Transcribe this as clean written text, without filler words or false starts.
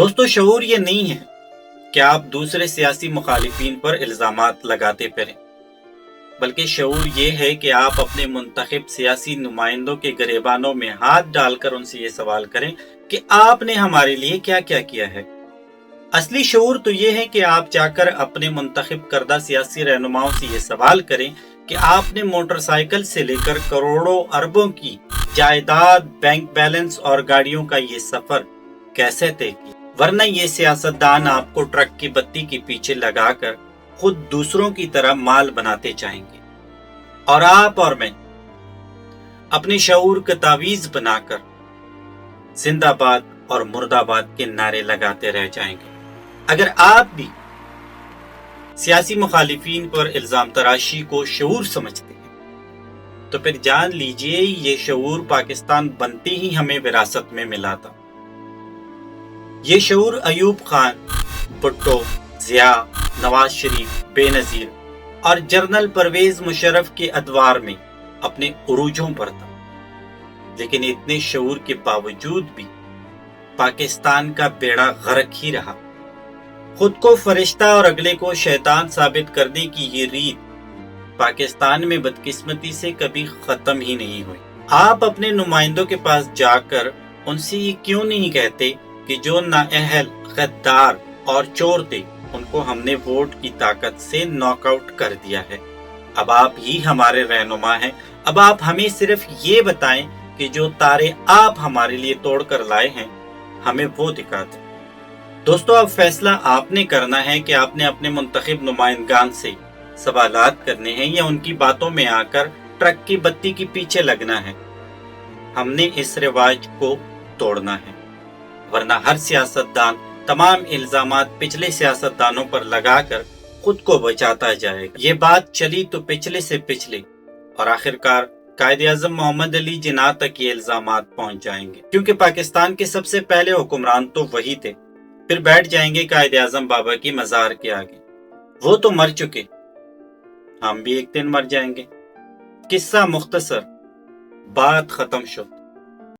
دوستو، شعور یہ نہیں ہے کہ آپ دوسرے سیاسی مخالفین پر الزامات لگاتے پھریں، بلکہ شعور یہ ہے کہ آپ اپنے منتخب سیاسی نمائندوں کے گریبانوں میں ہاتھ ڈال کر ان سے یہ سوال کریں کہ آپ نے ہمارے لیے کیا کیا کیا ہے۔ اصلی شعور تو یہ ہے کہ آپ جا کر اپنے منتخب کردہ سیاسی رہنماؤں سے یہ سوال کریں کہ آپ نے موٹر سائیکل سے لے کر کروڑوں اربوں کی جائیداد، بینک بیلنس اور گاڑیوں کا یہ سفر کیسے طے کیا، ورنہ یہ سیاستدان آپ کو ٹرک کی بتی کے پیچھے لگا کر خود دوسروں کی طرح مال بناتے چاہیں گے، اور آپ اور میں اپنے شعور کا تعویذ بنا کر زندہ باد اور مرد آباد کے نعرے لگاتے رہ جائیں گے۔ اگر آپ بھی سیاسی مخالفین پر الزام تراشی کو شعور سمجھتے ہیں تو پھر جان لیجئے یہ شعور پاکستان بنتے ہی ہمیں وراثت میں ملا تھا۔ یہ شعور ایوب خان، بھٹو، ضیاء، نواز شریف، بے نظیر اور جنرل پرویز مشرف کے ادوار میں اپنے عروجوں پر تھا، لیکن اتنے شعور کے باوجود بھی پاکستان کا بیڑا غرق ہی رہا۔ خود کو فرشتہ اور اگلے کو شیطان ثابت کرنے کی یہ ریت پاکستان میں بدقسمتی سے کبھی ختم ہی نہیں ہوئی۔ آپ اپنے نمائندوں کے پاس جا کر ان سے یہ کیوں نہیں کہتے کہ جو نااہل، غدار اور چور تھے ان کو ہم نے ووٹ کی طاقت سے ناک آؤٹ کر دیا ہے، اب آپ ہی ہمارے رہنما ہیں، اب آپ ہمیں صرف یہ بتائیں کہ جو تارے آپ ہمارے لیے توڑ کر لائے ہیں ہمیں وہ دکھا دیں۔ دوستو، اب فیصلہ آپ نے کرنا ہے کہ آپ نے اپنے منتخب نمائندگان سے سوالات کرنے ہیں یا ان کی باتوں میں آ کر ٹرک کی بتی کے پیچھے لگنا ہے۔ ہم نے اس رواج کو توڑنا ہے، ورنہ ہر سیاستدان تمام الزامات پچھلے سیاستدانوں پر لگا کر خود کو بچاتا جائے گا۔ یہ بات چلی تو پچھلے سے پچھلے اور آخرکار قائد اعظم محمد علی جناح تک یہ الزامات پہنچ جائیں گے، کیونکہ پاکستان کے سب سے پہلے حکمران تو وہی تھے، پھر بیٹھ جائیں گے قائد اعظم بابا کی مزار کے آگے۔ وہ تو مر چکے، ہم بھی ایک دن مر جائیں گے۔ قصہ مختصر، بات ختم شد۔